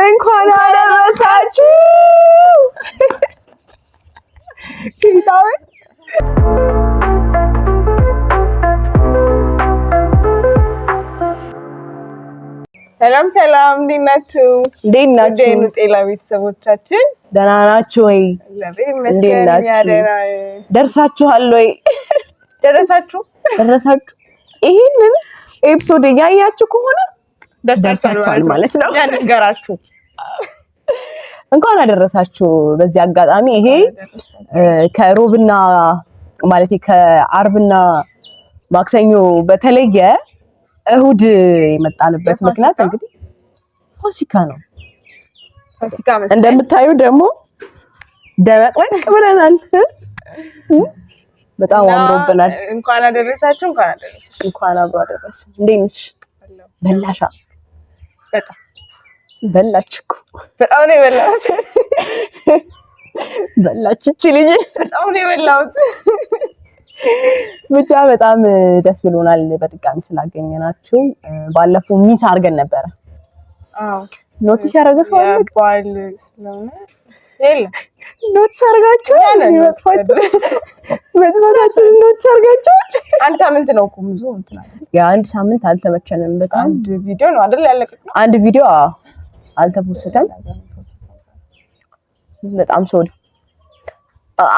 እንኳን አደረሳችሁ ኪታው ሰላም እንዴት ናችሁ? ጤና ቤተሰቦቻችን ደህና ናችሁ ወይ? እግዚአብሔር ይመስገን ያደራ ደርሳችኋል ወይ? ደረሳችሁ ይሄንን ኤፒሶድ ያያችሁ ከሆነ ደርሳችኋል ማለት ነው። ያንገራችሁ እንኳን አደረሳችሁ። በዚህ አጋጣሚ ይሄ ከሮብና ማለት ከአርብና ማክሰኞ በተለየ እሁድ የመጣንበት ምክንያት እንግዲህ ፋሲካ ነው። እንደምታዩ ደግሞ ደመቅመቅ ብለናል። በጣም አምሮብናል። እንኳን አደረሳችሁ። እንኳን አብሮ አደረሰ። እንዴት ነሽ? በላሻ በጣም በላችኩ። በጣም ነው የበላሁት። በላች እቺ ልጅ በጣም ነው የበላሁት። ብቻ በጣም ደስ ብሎናል በድጋሚ ስላገኘናችሁ። ባለፈው ሚስ አድርገን ነበረ። ኖቲስ ያደረገ ሰው አለ? ባል ስለሆነ የለም ኖቲስ አድርጋችኋል? መጥፋታችን ኖቲስ አድርጋችኋል? አንድ ሳምንት ነው እኮ ብዙ እንትና አንድ ሳምንት አልተመቸንም። በጣም አንድ ቪዲዮ ነው አይደል ያለቀቀው? አንድ ቪዲዮ አልተፖስተም። በጣም ሶሪ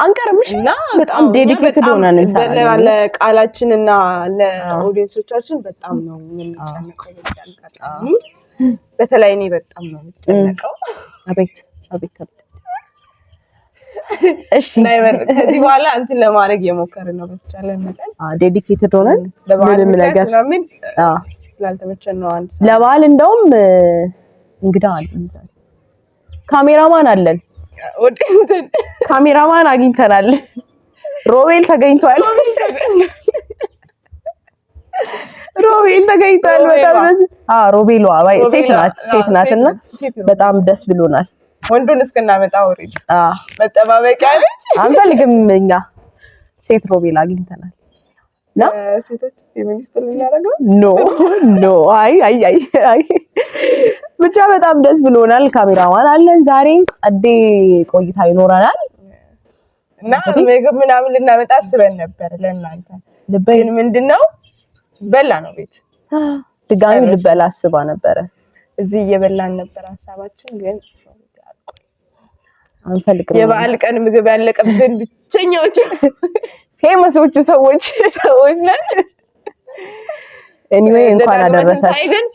አንቀርምሽ እና በጣም ዴዲኬትድ ሆነን እንሰራለን ለቃላችንና ለኦዲየንሶቻችን በጣም ነው የምንጨነቀው። በተለይ እኔ በጣም ነው የምንጨነቀው። አቤት እሺ ከዚህ በኋላ እንትን ለማድረግ የሞከርን ነው በተቻለ መጠን ዴዲኬትድ ሆነን ምንም ነገር ስላልተመቸን ነው። አንድ ለበዓል እንደውም እንግዳ አለን፣ ካሜራማን አለን፣ ካሜራማን አግኝተናል። ሮቤል ተገኝቷል። በጣም ሮቤል ሴት ናትና በጣም ደስ ብሎናል። ወንዱን እስከናመጣ ኦሬዲ መጠባበቂያ ነች። አንፈልግም እኛ ሴት ሮቤል አግኝተናል። ሴቶች ፌሚኒስት ልናደርገው ኖ አይ ብቻ በጣም ደስ ብሎናል። ካሜራማን አለን። ዛሬ ጸዴ ቆይታ ይኖረናል እና ምግብ ምናምን ልናመጣ አስበን ነበር ለእናንተ። ግን ምንድነው በላ ነው ቤት ድጋሚ ልበላ አስባ ነበረ። እዚህ እየበላን ነበር ሐሳባችን። ግን አንፈልግም። የበዓል ቀን ምግብ ያለቀብን ብቸኛዎች ፌመሶቹ ሰዎች ነን። ኤኒዌይ እንኳን አደረሳችሁ። ግን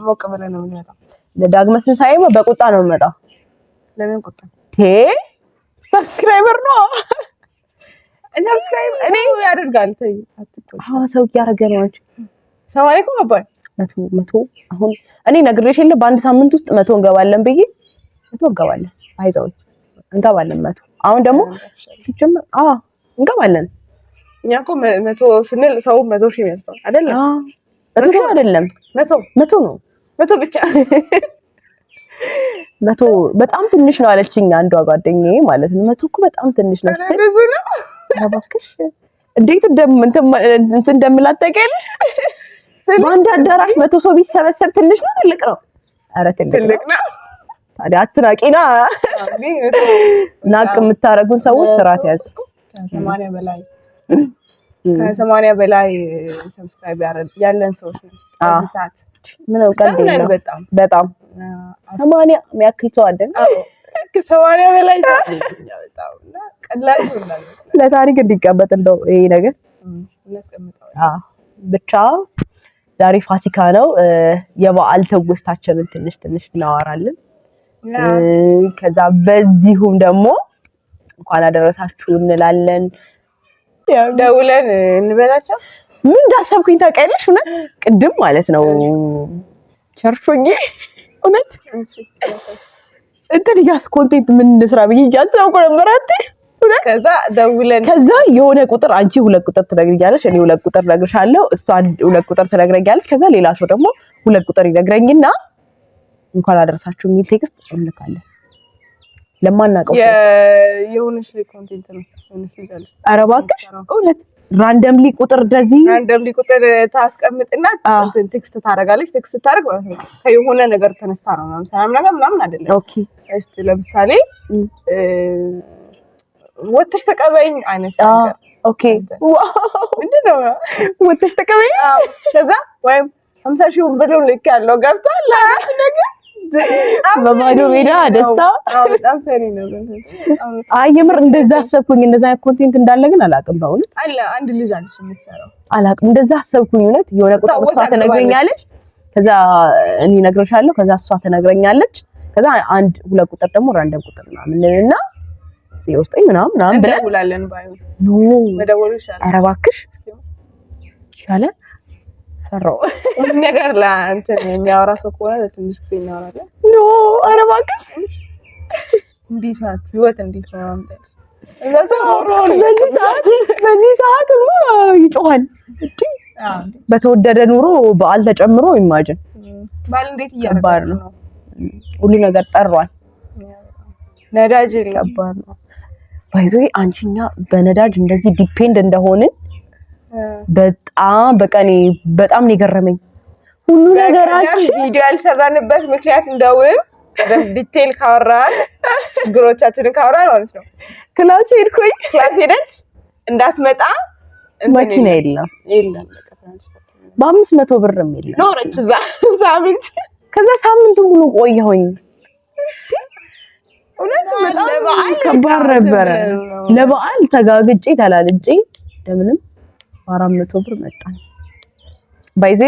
ሞቅ ብለን ነው የምንመጣው። ለዳግመ ትንሣኤ በቁጣ ነው የምመጣው። ለምን ቁጣ? ሰብስክራይበር ነው እኔ ያደርጋል። ተይ አትጥሩ። ሰው ያደረገ ነው እንጂ ሰው አይኮ አባይ መቶ አሁን እኔ ነግሬሽ የለ በአንድ ሳምንት ውስጥ 100 እንገባለን ብዬ 100 እንገባለን። አይዘው እንገባለን 100። አሁን ደግሞ ሲጀምር እንገባለን። እኛ እኮ 100 ስንል ሰው 100 ሺህ ያስባል አይደል? 100 አይደለም 100 ነው። 100 ብቻ 100 በጣም ትንሽ ነው አለችኝ አንዷ ጓደኛዬ ማለት ነው። 100 እኮ በጣም ትንሽ ነው ስትል ብዙ ነው። እባክሽ እንዴት እንደምላት ታውቂያለሽ? በአንድ አዳራሽ 100 ሰው ቢሰበሰብ ትንሽ ነው ትልቅ ነው? ኧረ ትልቅ ነው። ታዲያ አትናቂና ናቅ የምታረጉን ሰዎች ስርዓት ያዙ። ከ80 በላይ ሰብስክራይብ ያለን ሰዎች ነው በዚህ ሰዓት። ምን ነው ቀልድ በጣም 80 የሚያክል ሰው አለን። ከ80 በላይ ሰው በጣም ቀላል ነው። ለታሪክ እንዲቀመጥ እንደው ይሄ ነገር እናስቀምጣው። ብቻ ዛሬ ፋሲካ ነው። የበዓል ትውስታችንን ትንሽ እናወራለን። ከዛ በዚሁም ደግሞ እንኳን አደረሳችሁ እንላለን። ደውለን እንበላቸው። ምን እንዳሰብኩኝ ታውቂያለሽ? እውነት ቅድም ማለት ነው ቸርቾኝ እውነት እንትን ኮንቴንት ምን እንስራ ብዬ እያሰብኩ ነበር። ከዛ ደውለን ከዛ የሆነ ቁጥር አንቺ 2 ቁጥር ትነግሪኛለሽ፣ እኔ 2 ቁጥር እነግርሻለሁ፣ እሷ 2 ቁጥር ትነግረኛለች። ከዛ ሌላ ሰው ደግሞ 2 ቁጥር ይነግረኝና እንኳን አደረሳችሁ የሚል ቴክስት እንልካለን። ለማናውቀው የሆነሽ ኮንቴንት ነው የሆነሽ ይዛለሽ። ኧረ እባክሽ እውነት ራንደምሊ ቁጥር እንደዚህ ራንደምሊ ቁጥር ታስቀምጥና እንትን ቴክስት ታደርጋለች። ቴክስት ታደርግ ማለት ነው ከየሆነ ነገር ተነስታ ነው ሰላም ነገር ምናምን አይደለም። ኦኬ እስቲ ለምሳሌ ወጥተሽ ተቀበይኝ አይነት ነገር። ኦኬ ዋው ምንድነው ወጥተሽ ተቀበይኝ? ከዛ ወይም 50 ሺህ ብር ልክ ያለው ገብቷል አይነት ነገር በባዶ ሜዳ ደስታ በጣም ፈሪ ነው። አይ የምር እንደዛ አሰብኩኝ። እንደዛ ኮንቴንት እንዳለ ግን አላውቅም። በእውነት አለ አንድ ልጅ አለች የምትሰራው አላውቅም። እንደዛ አሰብኩኝ። እውነት የሆነ ቁጥር እሷ ትነግረኛለች፣ ከዛ እኔ እነግርሻለሁ፣ ከዛ እሷ ትነግረኛለች፣ ከዛ አንድ ሁለት ቁጥር ደግሞ ራንደም ቁጥር ምናምን እና 09 ምናምን ብለን እንደውላለን። ባይሆን ኖ መደወሉ ይሻላል። ኧረ እባክሽ ይሻላል። ፈራው ነገር ለእንትን የሚያወራ ሰው ከሆነ ለትንሽ ጊዜ እናወራለን። ኖ ኧረ እባክሽ እንዴት ናት ህይወት እንዴት ነው አምጣሽ እዛ ሰው በዚህ ሰዓት ይጮሃል እንዴ? በተወደደ ኑሮ በዓል ተጨምሮ ኢማጂን ባል እንዴት እያባር ነው ሁሉ ነገር ጠሯል። ነዳጅ ከባድ ነው። ባይዞይ አንቺኛ በነዳጅ እንደዚህ ዲፔንድ እንደሆንን በጣም በቀኔ በጣም ነው የገረመኝ። ሁሉ ነገራችን ቪዲዮ ያልሰራንበት ምክንያት እንደውም ዲቴል ካወራን ችግሮቻችንን ካወራን ማለት ነው። ክላስ ሄድኩኝ። ክላስ ሄደች እንዳትመጣ መኪና የለም በቃ ትራንስፖርት በ500 ብርም የለም ኖረች እዛ ሳምንት። ከዛ ሳምንቱ ሙሉ ቆየሁኝ። እውነት በጣም ከባድ ነበረ። ለበዓል ተጋግጬ ተላልጬ እንደምንም 400 ብር መጣን። ባይዜ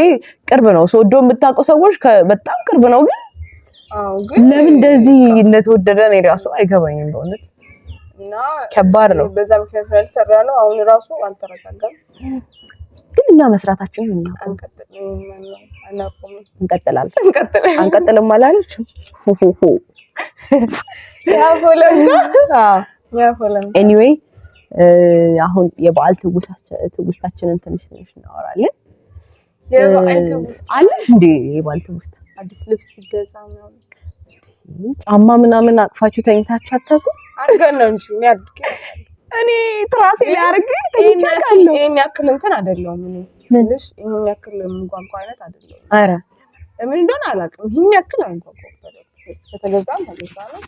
ቅርብ ነው። ሶዶ የምታውቁ ሰዎች በጣም ቅርብ ነው። ግን ለምን እንደዚህ እንደተወደደ ነው ራሱ አይገባኝም በእውነት እና ከባድ ነው። በዛ ምክንያት ያልሰራ ነው። አሁን ራሱ አልተረጋጋም። ግን እኛ መስራታችንን እንቀጥላለን። አንቀጥልም አላለች ኤኒዌይ አሁን የበዓል ትውስታችንን ትንሽ እናወራለን። አለሽ እንዴ የበዓል ትውስታ? አዲስ ልብስ ሲገዛ ምናምን ጫማ ምናምን አቅፋችሁ ተኝታችሁ አታውቁም? አድርገን ነው እንጂ እኔ ትራሴ ላይ አድርጌ ተኝቻለሁ። ይሄን ያክል እንትን አይደለም። ትንሽ ይሄን ያክል እንኳን አይነት አይደለም። ኧረ ምን እንደሆነ አላውቅም። ይሄን ያክል እንኳን ከተገዛም ተገዛ ነው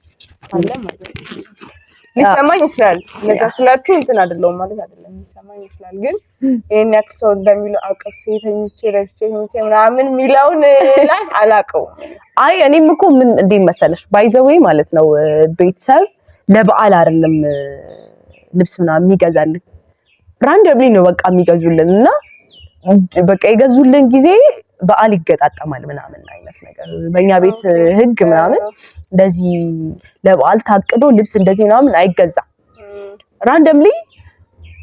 አለ ማለት ነው። ሊሰማኝ ይችላል። ለዛ ስላችሁ እንትን አይደለም ማለት አይደለም። ሊሰማኝ ይችላል። ግን ይሄን ያክል ሰው እንደሚለው አቅፌ ተኝቼ ረፍቼ ምናምን የሚለውን ላይ አላውቀውም። አይ እኔም እኮ ምን እንዴ መሰለሽ ባይ ዘ ዌይ ማለት ነው ቤተሰብ ለበዓል አይደለም ልብስ ምናምን የሚገዛልን ራንደምሊ ነው በቃ የሚገዙልን እና በቃ የገዙልን ጊዜ በዓል ይገጣጠማል ምናምን አይነት ነገር በእኛ ቤት ህግ ምናምን እንደዚህ ለበዓል ታቅዶ ልብስ እንደዚህ ምናምን አይገዛም። ራንደምሊ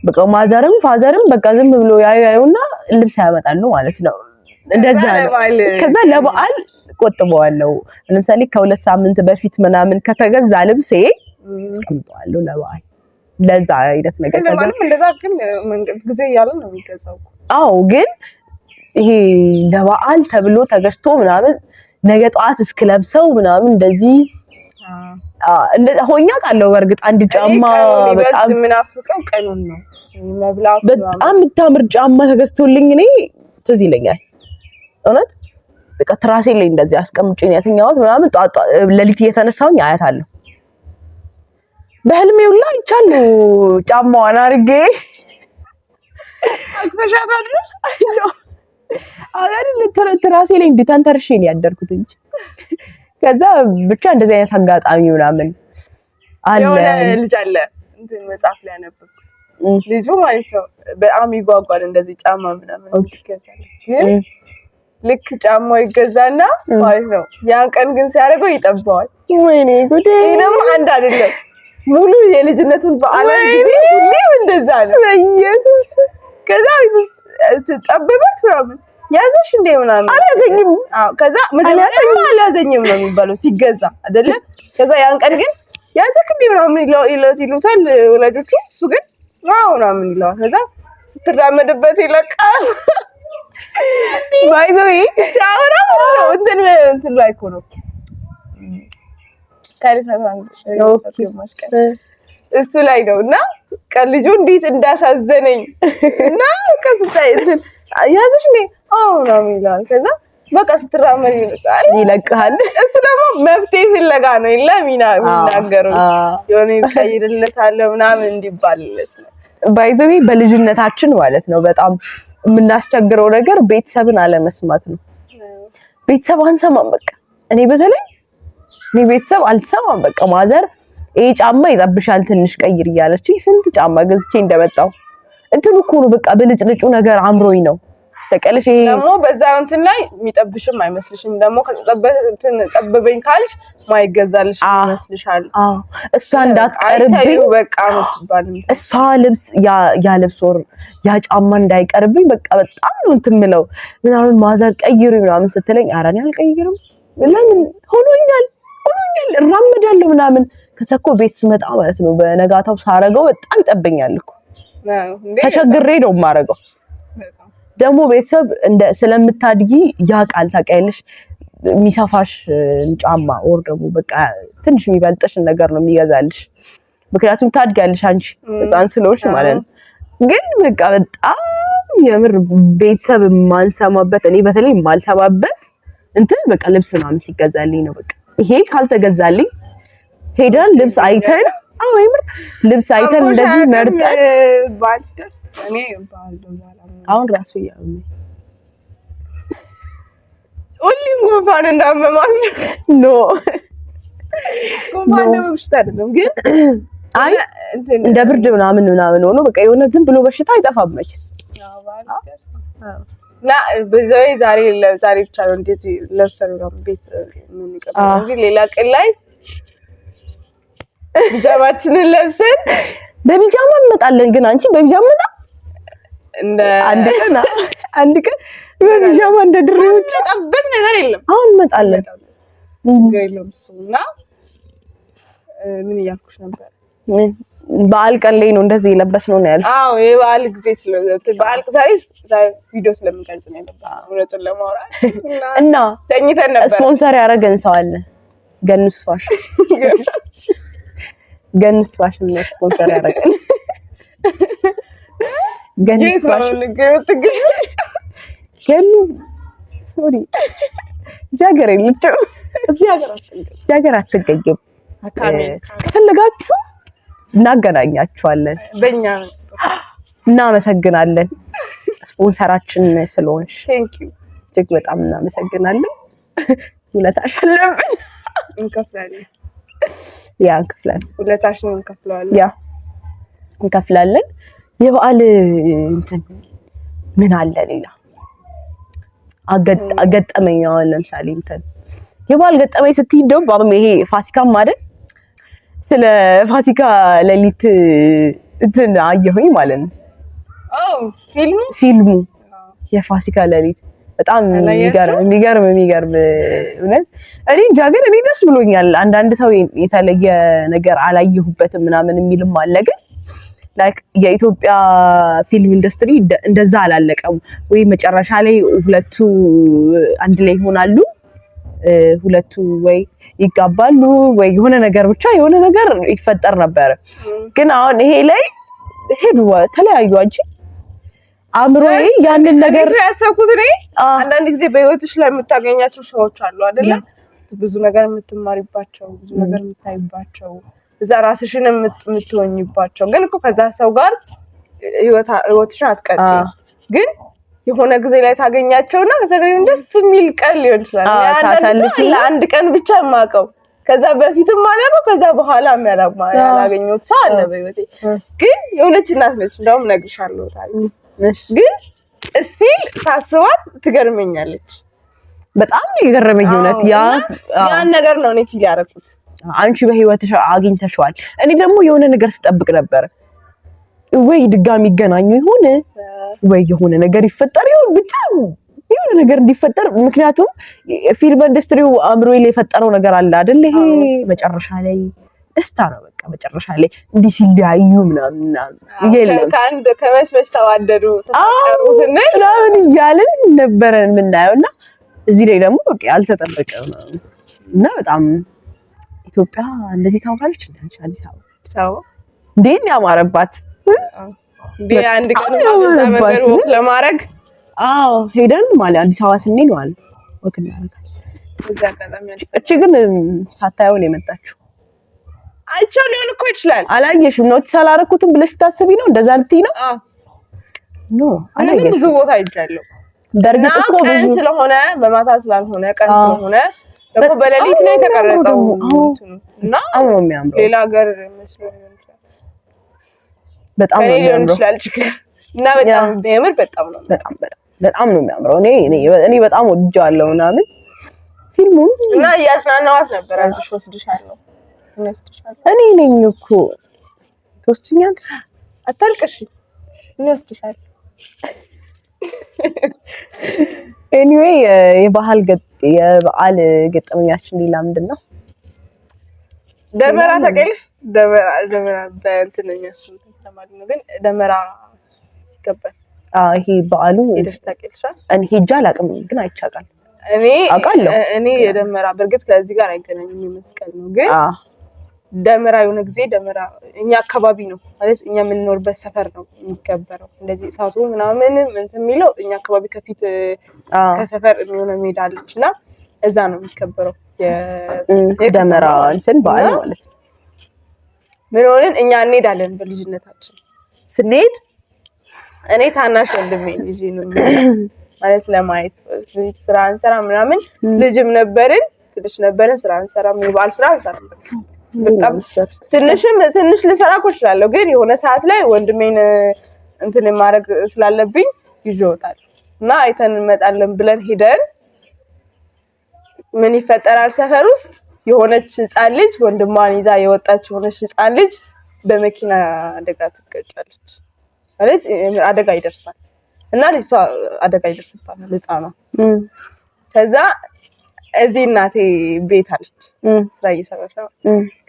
በቃ ማዘርም ፋዘርም በቃ ዝም ብሎ ያዩና ልብስ ያመጣሉ ማለት ነው። እንደዛ ነው። ከዛ ለበዓል ቆጥበዋለሁ። ለምሳሌ ከ2 ሳምንት በፊት ምናምን ከተገዛ ልብሴ አስቀምጠዋለሁ ለበዓል ለዛ አይነት ነገር እንደዛ ግን መንገድ ጊዜ ያለ ነው የሚገዛው። አዎ ግን ይሄ ለበዓል ተብሎ ተገዝቶ ምናምን ነገ ጧት እስክለብሰው ምናምን እንደዚህ ሆኛ ቃለው። በርግጥ አንድ ጫማ በጣም ምናፍቀው ቀኑን ነው መብላቱ። በጣም የምታምር ጫማ ተገዝቶልኝ እኔ ትዝ ይለኛል እውነት በቃ ትራሴ ላይ እንደዚህ አስቀምጬ ነው ያተኛሁት ምናምን ጧት ለሊት እየተነሳሁኝ አያታለሁ። በህልሜ ሁላ ይቻለው ጫማዋን አድርጌ አክፈሻት አድርሽ አጋር ትራሴ ላይ እንድታንተርሽ ነው ያደርኩት እንጂ ከዛ ብቻ እንደዚህ አይነት አጋጣሚ ምናምን አለ። የሆነ ልጅ አለ እንትን መጽሐፍ ላይ ያነበብኩት ልጁ ማለት ነው በጣም ይጓጓል እንደዚህ ጫማ ምናምን ይገዛል። ግን ልክ ጫማው ይገዛና ማለት ነው ያን ቀን ግን ሲያደርገው ይጠባዋል። ወይኔ ጉዴ! ይሄንም አንድ አይደለም ሙሉ የልጅነቱን በዓል ጊዜ ሁሌም እንደዛ ነው። በኢየሱስ ከዛ ተጠበበክ ምናምን ያዘሽ እንደ ምናምን አላዘኝም። አዎ ከዛ መጀመሪያ አላዘኝም ነው የሚባለው ሲገዛ አይደለ? ከዛ ያን ቀን ግን ያዘክ እንደ ምናምን ይሉታል ወላጆቹ። እሱ ግን ዋው ምናምን ይለዋል። ከዛ ስትራመድበት ይለቃል። ባይ ዘ ዌይ ሲያወራ እንትን ላይ እኮ ነው እሱ ላይ ነው እና ቀልጁ እንዴት እንዳሳዘነኝ እና ከስታይ ያዝሽ እንዴ አዎ ነው ይላል። ከዛ በቃ ስትራመድ ይለቅሃል። እሱ ደግሞ መፍትሄ ፍለጋ ነው የሚናገረው የሆነ ይቀይርለታል ምናምን እንዲባልለት ነው። ባይዘው በልጅነታችን ማለት ነው በጣም የምናስቸግረው ነገር ቤተሰብን አለመስማት ነው። ቤተሰብ አንሰማም በቃ እኔ በተለይ ቤተሰብ አልሰማም በቃ ማዘር ይሄ ጫማ ይጠብሻል ትንሽ ቀይር እያለችኝ ስንት ጫማ ገዝቼ እንደመጣው እንትኑ እኮ ነው በቃ ብልጭልጩ ነገር አምሮኝ ነው ተቀለሽ። ይሄ ደግሞ በዛ እንትን ላይ የሚጠብሽም አይመስልሽም ደግሞ ጠበበኝ ካልሽ ማይገዛልሽ ይመስልሻል። እሷ እንዳትቀርብኝ በቃ ነው ትባልም እሷ ልብስ ያ ልብስ ወር ያ ጫማ እንዳይቀርብኝ በቃ በጣም ነው እንትን ምለው ምናምን ማዘር ቀይሩ ምናምን ስትለኝ ኧረ እኔ አልቀይርም ለምን ሆኖኛል እራመዳለሁ ምናምን። ከዛ እኮ ቤት ስመጣ ማለት ነው በነጋታው ሳረገው በጣም ይጠበኛል እኮ ተቸግሬ ነው የማረገው። ደግሞ ቤተሰብ ስለምታድጊ ያ ቃል ታውቂያለሽ የሚሰፋሽ ጫማ ወር ደግሞ በቃ ትንሽ የሚበልጥሽ ነገር ነው የሚገዛልሽ ምክንያቱም ታድጊያለሽ አንቺ ህፃን ስለሆንሽ ማለት ነው። ግን በቃ በጣም የምር ቤተሰብ የማንሰማበት እኔ በተለይ የማልሰማበት እንትን በቃ ልብስ ምናምን ሲገዛልኝ ነው በቃ ይሄ ካልተገዛልኝ ሄደን ልብስ አይተን የምር ልብስ አይተን እንደዚህ መርጠን ባልደር እኔ አሁን ራሱ ያውኝ ሁሉም ጉንፋን እንዳመማት ኖ ጉንፋን እንደምሽታ አይደለም ግን አይ እንደ ብርድ ምናምን ሆኖ በቃ የሆነ ዝም ብሎ በሽታ አይጠፋም መችስ ና በዛይ ዛሬ ብቻ ነው እንደዚህ ለብሰን ነው ቤት ምን ይቀበል እንጂ ሌላ ቀን ላይ ቢጃማችንን ለብሰን በቢጃማ እንመጣለን። ግን አንቺ በቢጃማ እንደ አንድ ቀን በቢጃማ እንደ ድሬዎች ተጠበት ነገር የለም። አሁን እንመጣለን ገይለም እሱና ምን ያልኩሽ ነበር በዓል ቀን ላይ ነው እንደዚህ የለበስነው ነው ያልኩት። አዎ የበዓል ጊዜ ስለዚህ በዓል ዛሬ ቪዲዮ ስለምንቀርጽ ነው የለበስነው እውነቱን ለማውራት እና ተኝተን ነበር። ስፖንሰር ያደረገን ሰው አለ ገኑስ ፋሽን ገኑስ ፋሽን ነው ስፖንሰር ያደረገን። ገኑስ ፋሽን ገኑ ሶሪ ጃገር የለችም እዚህ ሀገር አትገኝም። ከፈለጋችሁ እናገናኛችኋለን። በእኛ እናመሰግናለን ስፖንሰራችን ስለሆንሽ ቴንክ ዩ እጅግ በጣም እናመሰግናለን። ውለታሽ አለብን እንከፍላለን። ያ እንከፍላለን ውለታሽን እንከፍላለን። ያ እንከፍላለን። የበዓል እንትን ምን አለ ሌላ አገጠመኛው ለምሳሌ እንትን የበዓል ገጠመኝ ስትይ እንደው ባም ይሄ ፋሲካም አይደል ስለ ፋሲካ ሌሊት እንትን አየሁኝ ማለት ነው። ፊልሙ የፋሲካ ሌሊት በጣም የሚገርም እውነት እኔ እንጃ ግን እኔ ደስ ብሎኛል። አንዳንድ ሰው የተለየ ነገር አላየሁበትም ምናምን የሚልም አለ። ግን ላይክ የኢትዮጵያ ፊልም ኢንደስትሪ እንደዛ አላለቀም ወይ መጨረሻ ላይ ሁለቱ አንድ ላይ ይሆናሉ ሁለቱ ወይ ይጋባሉ ወይ የሆነ ነገር ብቻ የሆነ ነገር ይፈጠር ነበር። ግን አሁን ይሄ ላይ ሄዱ ተለያዩ እንጂ አምሮዬ ያንን ነገር ያሰብኩት እኔ አንዳንድ ጊዜ በህይወትሽ ላይ የምታገኛቸው ሰዎች አሉ አይደለ ብዙ ነገር የምትማሪባቸው ብዙ ነገር የምታይባቸው እዛ ራስሽን የምትሆኝባቸው ግን እኮ ከዛ ሰው ጋር ህይወትሽን አትቀጥይም ግን የሆነ ጊዜ ላይ ታገኛቸውና ከዛ ጋር ደስ የሚል ቀን ሊሆን ይችላል። አንድ ቀን ብቻ የማውቀው ከዛ በፊትም አላውቀው ከዛ በኋላ ያላገኘሁት ሰው አለ በህይወቴ። ግን የሆነች እናት ነች እንደውም እነግርሻለሁ ታሪክ ግን እስቲል ሳስባት ትገርመኛለች። በጣም ነው የገረመኝ እውነት ያን ነገር ነው እኔ ፊል ያደረኩት። አንቺ በህይወትሽ አግኝተሽዋል። እኔ ደግሞ የሆነ ነገር ስጠብቅ ነበር ወይ ድጋሚ ይገናኙ ይሆን ወይ የሆነ ነገር ይፈጠር ይሁን ብቻ የሆነ ነገር እንዲፈጠር ምክንያቱም ፊልም ኢንደስትሪው አምሮዬ ላይ የፈጠረው ነገር አለ አይደል ይሄ መጨረሻ ላይ ደስታ ነው በቃ መጨረሻ ላይ እንዲህ ሲለያዩ ምናምን ይሄለም ከአንድ ከመሽመሽ ተዋደዱ ተፈቀሩ ስንል ምናምን እያልን ነበር የምናየውና እዚህ ላይ ደግሞ በቃ ያልተጠበቀ እና በጣም ኢትዮጵያ እንደዚህ ታውቃለች እንዴ አዲስ አበባ እንዴት ያማረባት አንድ ቀን በዛ መንገድ ወክ ለማድረግ ሄደን ማለት አዲስ አበባ ስንሄድ ማለት ወክ እናደርጋለን። እዛ አጋጣሚ እቺ ግን ሳታየው ነው የመጣችው። አይቼው ሊሆን እኮ ይችላል። አላየሽም? ኖቲስ አላደረኩትም ብለሽ ታስቢ ነው? እንደዛ ልትይ ነው? ኖ አላየሽም። ብዙ ቦታ አይቻለሁ። በእርግጥ እኮ ቀን ስለሆነ በማታ ስላልሆነ ቀን ስለሆነ ደግሞ በሌሊት ነው የተቀረጸው እና አሁን ነው የሚያምረው። ሌላ ሀገር መስሎኝ ነው። በጣም ነው የሚያምረው እና በጣም በምር በጣም ነው የሚያምረው። እኔ በጣም ወድጃለሁ ምናምን ፊልሙን እና እያዝናናዋት ነበር። አይዞሽ ወስድሻለሁ እኔ ነኝ እኮ ትወስጂኛለሽ፣ አታልቅሽ፣ እኔ ወስድሻለሁ። ኤኒዌይ የበዓል ገጠመኛችን ሌላ ምንድን ነው? ደመራ ተቀልሽ? ደመራ በእንትነኛ ስለማለት ነው። ግን ደመራ ሲከበር ይሄ በዓሉ ሄደሽ ታውቂያለሽ? እኔ ሄጄ አላውቅም፣ ግን አይቻልም። እኔ የደመራ በእርግጥ ከዚህ ጋር አይገናኝም፣ የመስቀል ነው። ግን ደመራ የሆነ ጊዜ ደመራ እኛ አካባቢ ነው ማለት እኛ የምንኖርበት ሰፈር ነው የሚከበረው። እንደዚህ እሳቱ ምናምን እንትን የሚለው እኛ አካባቢ ከፊት ከሰፈር የሚሆነ ሜዳ አለች እና እዛ ነው የሚከበረው የደመራ እንትን በዓል ማለት ነው። ምን ሆነን እኛ እንሄዳለን በልጅነታችን ስንሄድ እኔ ታናሽ ወንድሜ ልጅ ነው ማለት ለማየት ስራ እንሰራ ምናምን ልጅም ነበርን ትንሽ ነበርን ስራ እንሰራ የበዓል ስራ እንሰራ በጣም ትንሽ ልሰራ እኮ እችላለሁ። ግን የሆነ ሰዓት ላይ ወንድሜን እንትን ማድረግ ስላለብኝ ይዤ እወጣለሁ እና አይተን እንመጣለን ብለን ሄደን ምን ይፈጠራል ሰፈር ውስጥ የሆነች ህፃን ልጅ ወንድሟን ይዛ የወጣች የሆነች ህፃን ልጅ በመኪና አደጋ ትገጫለች ማለት አደጋ ይደርሳል እና ልጅቷ አደጋ ይደርስባታል ህፃኗ። ከዛ እዚህ እናቴ ቤት አለች ስራ እየሰራች ነው።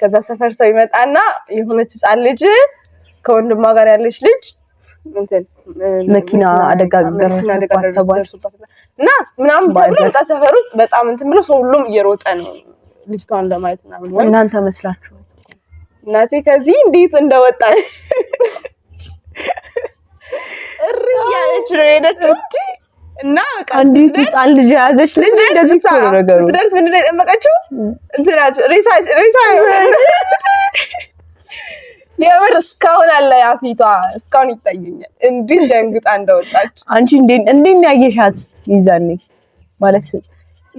ከዛ ሰፈር ሰው ይመጣና የሆነች ህፃን ልጅ ከወንድሟ ጋር ያለች ልጅ እንትን መኪና አደጋ ደርሶባት እና ምናምን በቃ ሰፈር ውስጥ በጣም እንትን ብሎ ሰው ሁሉም እየሮጠ ነው ልጅቷን ለማየት ምናምን። እናንተ መስላችሁ እናቴ ከዚህ እንዴት እንደወጣች እሪ ያለች ነው የሄደችው እና በቃ አንዲት ህፃን ልጅ ያዘች ልጅ እንደዚህ ነው ነገሩ። ትደርስ ምንድን ነው የጠመቀችው እንትናቸው ሬሳ የምር እስካሁን አለ ያፊቷ እስካሁን ይታየኛል እንዴት ደንግጣ እንደወጣች። አንቺ እንዴት ያየሻት ይዛኔ ማለት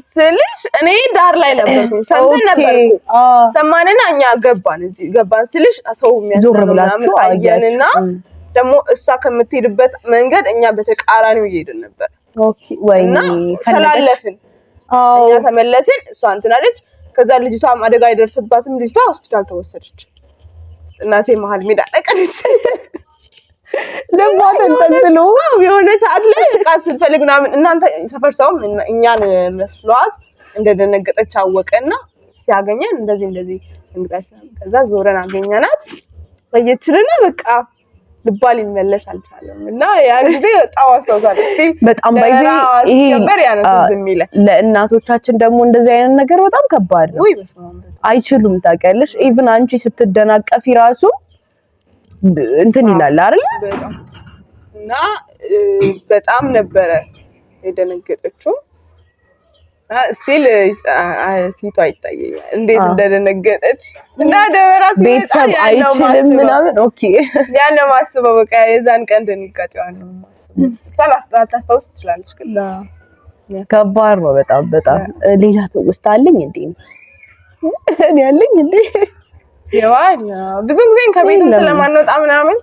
ስልሽ እኔ ዳር ላይ ነበርኩኝ ሰምተን ነበርኩ ሰማንና እኛ ገባን ስልሽ ሰው የሚያስረው አየንና ደግሞ እሷ ከምትሄድበት መንገድ እኛ በተቃራኒው እየሄድን ነበር። ኦኬ ወይኔ ተላለፍን እኛ ተመለስን እሷ እንትን አለች። ከዛ ልጅቷም አደጋ ይደርስባትም ልጅቷ ሆስፒታል ተወሰደች። እናቴ መሀል ሜዳ ለቀረች ደግሞ ተንጠልጥሎ የሆነ ሰዓት ላይ ዕቃ ስትፈልግ ምናምን እናንተ ሰፈር ሰውም እኛን መስሏት እንደደነገጠች አወቀና ሲያገኘን እንደዚህ እንግዳች ከዛ ዞረን አገኘናት በየችልና በቃ ልባል ይመለስ አልቻለም እና ያ ጊዜ በጣም አስተውሳለሁ። በጣም ባይዜ ይሄ ለእናቶቻችን ደግሞ እንደዚህ አይነት ነገር በጣም ከባድ ነው። አይችሉም ታውቂያለሽ። ኢቭን አንቺ ስትደናቀፊ ራሱ እንትን ይላል አይደል? እና በጣም ነበረ የደነገጠችው። ስቲል ፊቷ ይታየኛል እንዴት እንደደነገጠች እና ደበራስ ቤተሰብ አይችልም ምናምን። ኦኬ ያን ማስበው በቃ የዛን ቀን ድንጋጤዋን ነው ማስበው። ሰላስታት ታስታውስ ትችላለች ግን ከባድ ነው በጣም። ሌላ ትውስታ አለኝ እንዴ? እኔ ያለኝ እንዴ የዋል ብዙ ጊዜ ከቤት ስለማንወጣ ምናምን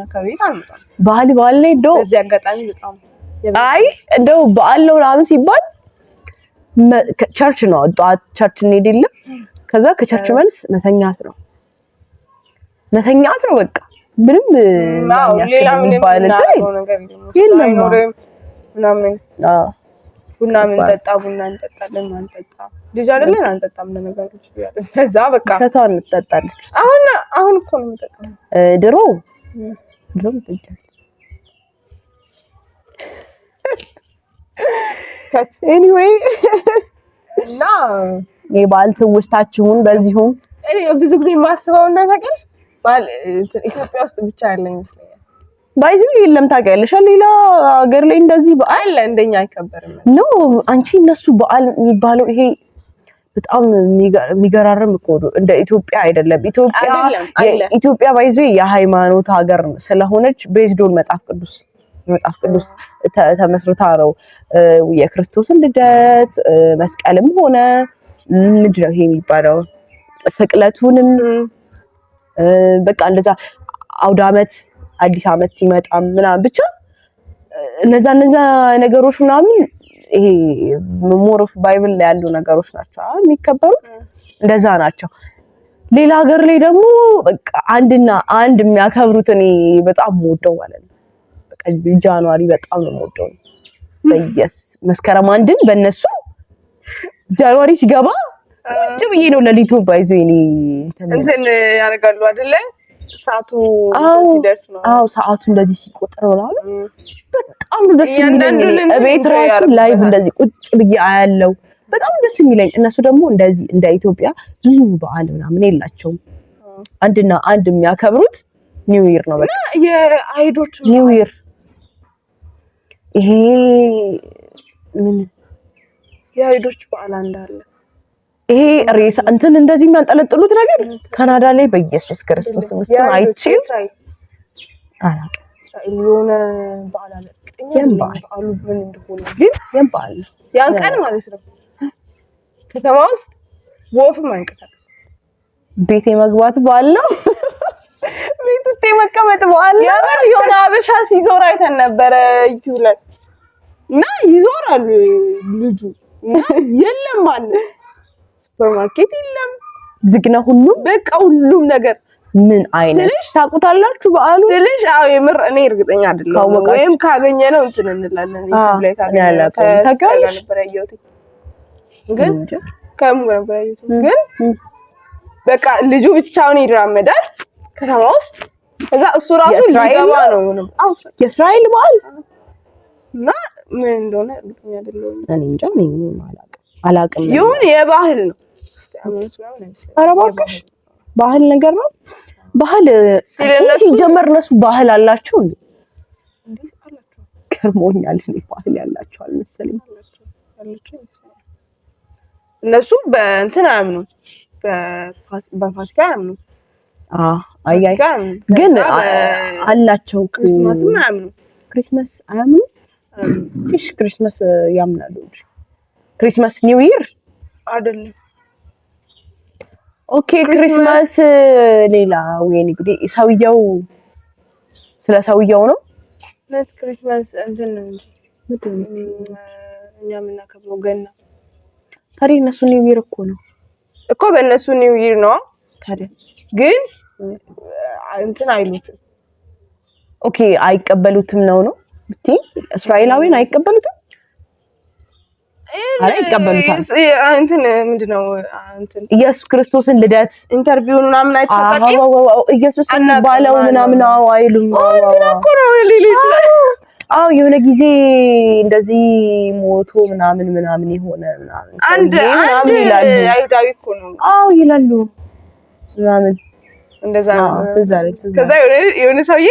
ከቤት አንወጣም። በዓል ላይ እንደው በዚህ አጋጣሚ በጣም አይ እንደው በዓል ነው ምናምን ሲባል ቸርች ነው ጧት ቸርች እንሄድ የለም። ከዛ ከቸርች መልስ መተኛት ነው በቃ ምንም ሌላ ምንም ነገር ምናምን ቡና እንጠጣለን ማንጠጣ ልጅ አይደለን አንጠጣም ለነገሩ ይችላል። ከዛ በቃ ሸታውን እንጠጣለች። አሁን እኮ ነው የምጠጣው። ድሮ ትጠጫለች። ኤኒዌይ እና የበዓል ትውስታችሁን በዚሁም እኔ ብዙ ጊዜ የማስበው እና ታውቂያለሽ ባል ኢትዮጵያ ውስጥ ብቻ ያለ ይመስለኛል። ባይዙ የለም ታውቂያለሽ፣ ሌላ ሀገር ላይ እንደዚህ በዓል እንደኛ አይከበርም ነው። አንቺ እነሱ በዓል የሚባለው ይሄ በጣም የሚገራርም እኮ ነው። እንደ ኢትዮጵያ አይደለም። ኢትዮጵያ ባይዙ የሃይማኖት ሀገር ስለሆነች ቤዝዶን መጽሐፍ ቅዱስ ተመስርታ ነው የክርስቶስን ልደት መስቀልም ሆነ ምንድነው ይሄ የሚባለው ስቅለቱንም በቃ እንደዛ አውደ ዓመት አዲስ ዓመት ሲመጣ ምናምን ብቻ እነዛ ነገሮች ምናምን ይሄ ሞር ኦፍ ባይብል ላይ ያሉ ነገሮች ናቸው የሚከበሩት፣ እንደዛ ናቸው። ሌላ ሀገር ላይ ደግሞ በቃ አንድ የሚያከብሩት እኔ በጣም የምወደው ማለት ነው በቃ ጃንዋሪ በጣም ነው የምወደው። በየስ መስከረም አንድን በእነሱ ጃንዋሪ ሲገባ ቁጭ ብዬ ነው ለሊቱ ባይዞ እኔ እንትን ያደርጋሉ አይደለ? ሰዓቱ ሲደርስ ነው። አዎ ሰዓቱ እንደዚህ ሲቆጥር ነው። በጣም ደስ የሚለኝ ቤት ራሱ ላይቭ እንደዚህ ቁጭ ብዬ አያለው። በጣም ደስ የሚለኝ እነሱ ደግሞ እንደዚህ እንደ ኢትዮጵያ ብዙ በዓል ምናምን የላቸውም። አንድ የሚያከብሩት ኒው ይር ነው። በቃ የአይዶች ኒው ይር ይሄ ምን የአይዶች በዓል እንዳለ ይሄ ሬሳ እንትን እንደዚህ የሚያንጠለጥሉት ነገር ካናዳ ላይ በኢየሱስ ክርስቶስ እሱን አይቼ እስራኤል የሆነ በዓል አለ። በዓሉ ምን እንደሆነ ግን የበዓል ያን ቀን ማለት ነው ከተማ ውስጥ ወፍም አይንቀሳቀስ። ቤት የመግባት በዓል ነው። ቤት ውስጥ የመቀመጥ በዓል ነው። የምር የሆነ አበሻ ሲዞር አይተን ነበረ ዩቲዩብ ላይ እና ይዞራሉ ልጁ የለም ማለት ሱፐርማርኬት የለም፣ ዝግ ነው ሁሉም። በቃ ሁሉም ነገር ምን አይነት ታውቁታላችሁ በዓሉ ስልሽ? አዎ የምር እኔ እርግጠኛ አይደለሁም። ወይም ካገኘ ነው እንትን እንላለን ዩቲዩብ ላይ ካገኘ ነበር ያየሁት። ግን ከምን ነበር ያየሁት? ግን በቃ ልጁ ብቻውን ይራመዳል ከተማ ውስጥ። ከዛ እሱ ራሱ ሊገባ ነው ነው የእስራኤል በዓል እና ምን እንደሆነ እርግጠኛ አይደለሁም። እኔ እንጃ ምን አላውቅም። ይሁን የባህል ነው። ኧረ እባክሽ ባህል ነገር ነው። ባህል ሲጀመር እነሱ ባህል አላቸው እንዴ? ገርሞኛል። እኔ ባህል ያላቸው አልመሰለኝም። እነሱ በእንትን አያምኑም፣ በፋሲካ አያምኑም። አያይ ግን አላቸው። ክሪስማስም አያምኑም። ክሪስማስ አያምኑም። ክሪስማስ ያምናሉ እንጂ ክሪስማስ ኒው ይር አይደለም። ኦኬ ክሪስማስ ሌላ ወይኔ ጉዴ። ሰውየው ስለ ሰውየው ነው ነት ክሪስማስ እንትን ነው እንጂ እኛ የምናከብረው ገና። ታዲያ እነሱ ኒው ይር እኮ ነው እኮ በእነሱ ኒው ይር ነው። ታዲያ ግን እንትን አይሉትም። ኦኬ አይቀበሉትም ነው ብትይ እስራኤላዊን አይቀበሉትም። አይቀበሉታል። እንትን ምንድነው እንትን ኢየሱስ ክርስቶስን ልደት ኢንተርቪው ምናምን አይተፈቀቂ ኢየሱስ ባለው ምናምን አይሉም። የሆነ ጊዜ እንደዚህ ሞቶ ምናምን የሆነ ምናምን አንድ አይሁዳዊ እኮ ነው ይላሉ ምናምን እንደዛ ነው። ከዛ የሆነ ሰውዬ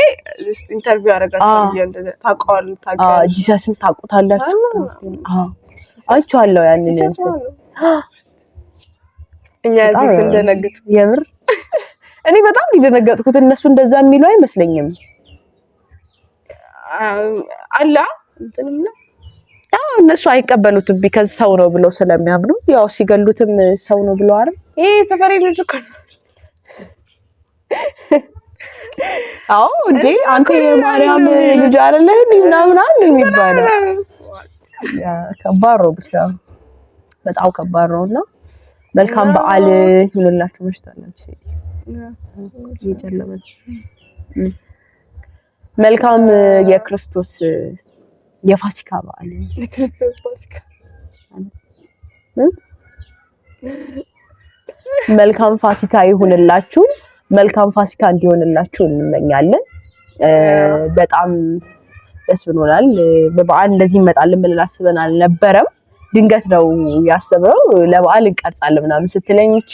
ኢንተርቪው አደረጋቸው እንደዛ ታውቀዋለህ ጂሰስን ታውቁታላችሁ? አይቻለሁ ያንን እኛ እዚህ እንደነገጥ የምር እኔ በጣም ሊደነገጥኩት እነሱ እንደዛ የሚሉ አይመስለኝም። አላ እንትንም እነሱ አይቀበሉትም ቢካዝ ሰው ነው ብለው ስለሚያምኑ ያው ሲገሉትም ሰው ነው ብለው አይደል? ይሄ ሰፈሬ ልጅ እኮ እንዴ አንተ የማርያም ልጅ አይደለህ ምናምን አለ የሚባለው ከባድ ነው። ብቻ በጣም ከባድ ነውና መልካም በዓል ይሁንላችሁ። ምሽታላችሁ ይጨለመን። መልካም የክርስቶስ የፋሲካ በዓል የክርስቶስ ፋሲካ መልካም ፋሲካ ይሁንላችሁ። መልካም ፋሲካ እንዲሆንላችሁ እንመኛለን። በጣም ደስ ብሎናል። በበዓል እንደዚህ እንመጣለን ብለን አስበን አልነበረም። ድንገት ነው ያሰብነው። ለበዓል እንቀርጻለን ምናምን ስትለኝ እቺ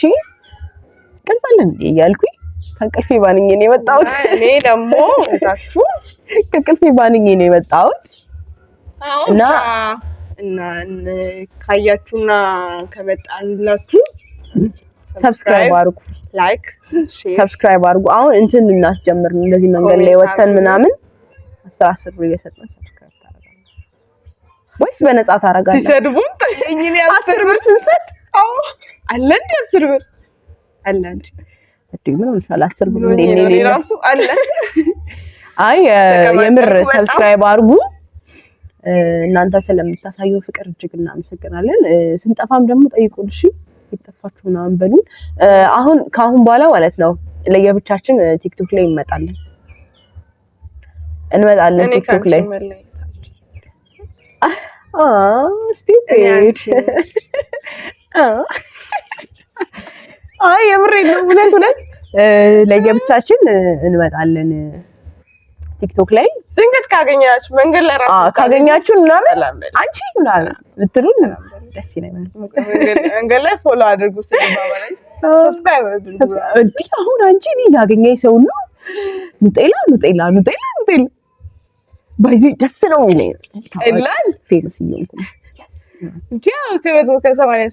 እንቀርጻለን እያልኩኝ ከእንቅልፌ ባንኜ ነው የመጣሁት። እኔ ደግሞ እታችሁ ከእንቅልፌ ባንኜ ነው የመጣሁት እና ካያችሁና ከመጣንላችሁ ሰብስክራይብ አድርጉ፣ ላይክ ሰብስክራይብ አድርጉ። አሁን እንትን እናስጀምር ነው እንደዚህ መንገድ ላይ ወተን ምናምን 10 ብር እየሰጠን ሰብስክራይብ ታደርጋለህ ወይስ በነፃ ታደርጋለህ? ሲሰድቡን እኔ 10 ብር ስንሰጥ አለ እንደ 10 ብር አለ እንጂ ምን ሆነሻል? 10 ብር እንዴ ነው ራሱ አለ። አይ የምር ሰብስክራይብ አድርጉ። እናንተ ስለምታሳየው ፍቅር እጅግ እናመሰግናለን። ስንጠፋም ደግሞ ጠይቁን እሺ። ይጠፋችሁ ምናምን በሉን። አሁን ከአሁን በኋላ ማለት ነው ለየብቻችን ቲክቶክ ላይ እንመጣለን ቲክቶክ ላይ ስቲፔድ አይ የምሬን ነው። ሁለት ለየብቻችን እንመጣለን ቲክቶክ ላይ ድንገት ካገኛችሁ መንገድ ላይ ራሱ ካገኛችሁ ምናምን አንቺ ምናምን ብትሉን ደስ ይለኛል። መንገድ ላይ ፎሎ አድርጉ፣ ስለባባላይ ሰብስክራይብ አድርጉ። አሁን አንቺ እኔ ያገኘኝ ሰው ነው ኑጤላ ባይዚ ደስ ነው የሚለኝ እላል ፌመስ እየሆንኩ እንጂ ከ80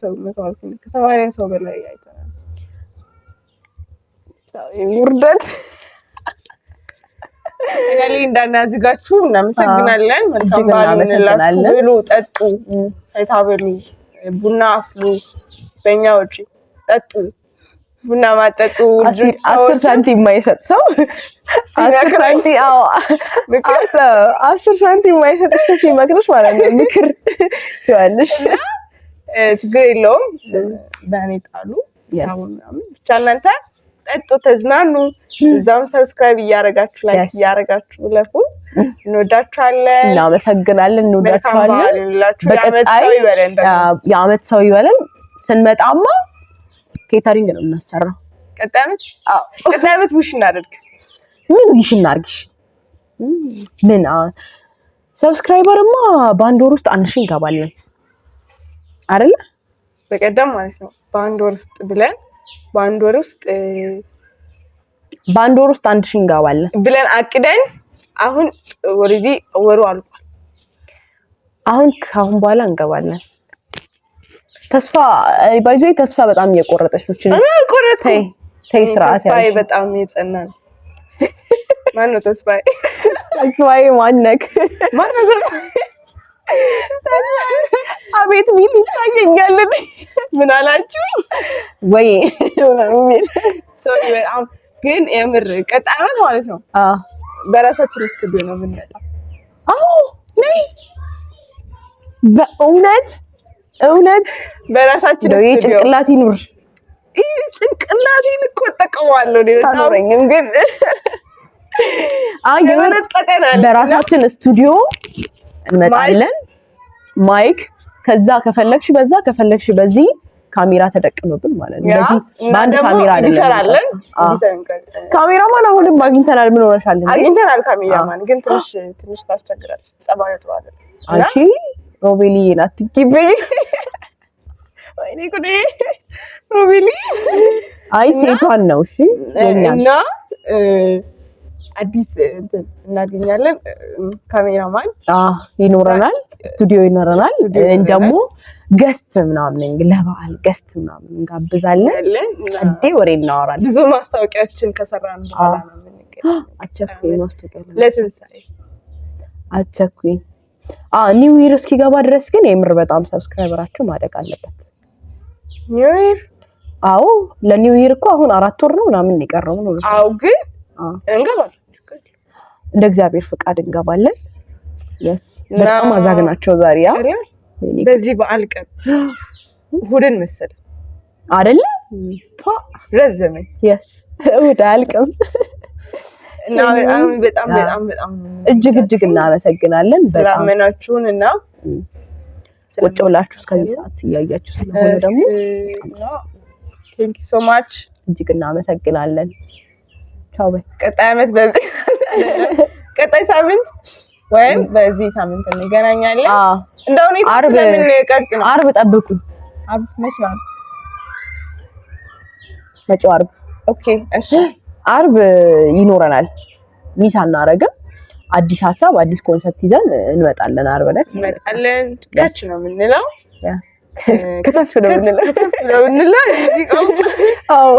ሰው ከ80 ሰው በላይ አይተናል። ውርደት እኔ እንዳናዝጋችሁ እናመሰግናለን። መልካም በዓል ይሁንላችሁ። ብሉ፣ ጠጡ፣ አይታበሉ፣ ቡና አፍሉ። በእኛ ወጪ ጠጡ። ቡና ማጠጡ 10 ሳንቲም የማይሰጥ ሰው 10 ሳንቲም የማይሰጥ ሰው ሲመክርሽ ማለት ነው ምክር ትያለሽ። ችግር የለውም። በእኔ ጣሉ ብቻ እናንተ ጠጡ፣ ተዝናኑ። እዛም ሰብስክራይብ እያረጋችሁ ላይክ እያረጋችሁ ለፉ። እንወዳችኋለን፣ እናመሰግናለን። እንወዳችኋለን። በቀጣይ የዓመት ሰው ይበለን። ስንመጣማ ኬተሪንግ ነው የምናሰራው። ቀጣይ ዓመት ዊሽ እናድርግ። ምን ዊሽ እናድርግሽ? ምን ሰብስክራይበርማ በአንድ ወር ውስጥ 1000 እንገባለን አይደለ? በቀደም ማለት ነው በአንድ ወር ውስጥ ብለን በአንድ ወር ውስጥ 1000 እንገባለን ብለን አቅደን አሁን ኦሬዲ ወሩ አልቋል። አሁን ከአሁን በኋላ እንገባለን። ተስፋ ተስፋ በጣም እየቆረጠች ነው። እኔ አልቆረጥኩም። ተይ ስርዓት ያለው ተስፋዬ በጣም የጸና ነው። ማነው ተስፋዬ? ተስፋዬ ማነክ? አቤት ሚል ይታየኛል። ምን አላችሁ ወይ ሰው በጣም ግን የምር ቀጣይ ዓመት ማለት ነው በራሳችን ስቱዲዮ ነው የምንመጣው። ነይ በእውነት በራሳችን ስቱዲዮ ጭንቅላት ይኑር። ጭንቅላቴን እኮ ተጠቀመዋለሁ ነው በጣም ግን በራሳችን ስቱዲዮ እንመጣለን። ማይክ ከዛ ከፈለግሽ በዛ ከፈለግሽ በዚህ ካሜራ ተደቅኖብን ማለት ነው። እንደዚህ በአንድ ካሜራ አይደለም። ካሜራማን አሁንም አግኝተናል። ምን ሆነሻል? አግኝተናል ካሜራማን፣ ግን ትንሽ ታስቸግራለች። ጸባዩ ጥሩ አይደለም። አንቺ ሮቤሊ ናትቂበይ ወይኔ ጉዴ ሮቤሊ አይ ሴቷን ነው። እሺ እና አዲስ እንትን እናገኛለን። ካሜራማን ይኖረናል፣ ስቱዲዮ ይኖረናል። ደግሞ ገስት ምናምን ለበዓል ገስት ምናምን እንጋብዛለን። እንዴ ወሬ እናወራለን። ብዙ ማስታወቂያችን ከሰራን በኋላ ነው የምንገናኘው። አቸኩኝ ማስታወቂያ ለትንሳኤ አቸኩኝ። ኒው ይር እስኪገባ ድረስ ግን የምር በጣም ሰብስክራይበራችሁ ማደግ አለበት። ኒው ይር ለኒው ይር እኮ አሁን 4 ወር ነው ምናምን የቀረው ነው። ግን እንገባለን። እንደ እግዚአብሔር ፍቃድ እንገባለን። በጣም አዛግናቸው ዛሬ በዚህ በዓል ቀን እሑድን መሰለኝ አይደለ? ረዘመኝ። እሑድ አያልቅም እና በጣም እጅግ እናመሰግናለን። ስላመናችሁን እና ቁጭ ብላችሁ እስከዚህ ሰዓት እያያችሁ ስለሆነ ደግሞ ቴንክ ዩ ሶ ማች እጅግ እናመሰግናለን። ቻው በይ። ቀጣይ ዓመት በዚህ ቀጣይ ሳምንት ወይም በዚህ ሳምንት እንገናኛለን። እንደው እኔ ስለምን ቀርጽ ነው ዓርብ ጠብቁ። ዓርብ መስማት መጪው ዓርብ ኦኬ። እሺ አርብ ይኖረናል። ሚስ አናረግም። አዲስ ሀሳብ አዲስ ኮንሰፕት ይዘን እንመጣለን። አርብ ዕለት እንመጣለን። ከች ነው የምንለው ከተፍ ነው የምንለው። አዎ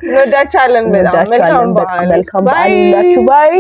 እንወዳችኋለን በጣም። መልካም በዓል። መልካም በዓል ይላችሁ። ባይ